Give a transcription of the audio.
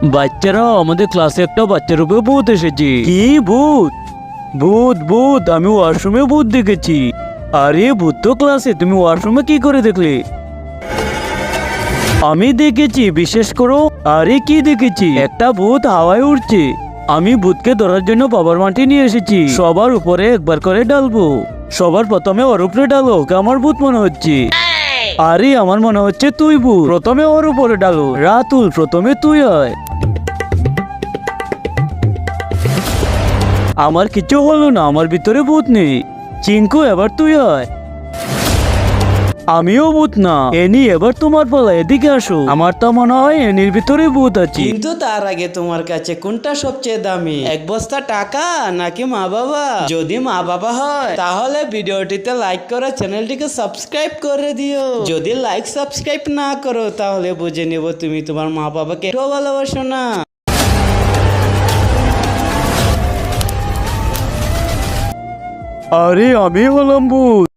বাচ্চারা, আমাদের ক্লাসে একটা বাচ্চার উপরে ভূত এসেছে। কি ভূত? ভূত ভূত, আমি ওয়াশরুমে ভূত দেখেছি। আরে ভূত তো ক্লাসে, তুমি ওয়াশরুমে কি করে দেখলে? আমি দেখেছি, বিশেষ করো। আরে কি দেখেছি? একটা ভূত হাওয়ায় উড়ছে। আমি ভূতকে ধরার জন্য বাবার মাটি নিয়ে এসেছি। সবার উপরে একবার করে ডালবো। সবার প্রথমে ওর উপরে ডালো, ওকে আমার ভূত মনে হচ্ছে। আরে আমার মনে হচ্ছে তুই ভূত। প্রথমে ওর উপরে ডালো। রাতুল, প্রথমে তুই হয়। আমার কিছু হলো না, আমার ভিতরে ভূত নেই। চিঙ্কু, এবার তুই হয়। আমিও ভূত না। এনি, এবার তোমার পালা, এদিকে আসো। আমার তো মনে হয় এনির ভিতরে ভূত আছে। কিন্তু তার আগে তোমার কাছে কোনটা সবচেয়ে দামি, এক বস্তা টাকা নাকি মা বাবা? যদি মা বাবা হয় তাহলে ভিডিওটিতে লাইক করে চ্যানেলটিকে সাবস্ক্রাইব করে দিও। যদি লাইক সাবস্ক্রাইব না করো তাহলে বুঝে নেব তুমি তোমার মা বাবাকে একটু ভালোবাসো না। আরে আমি হলাম ভূত।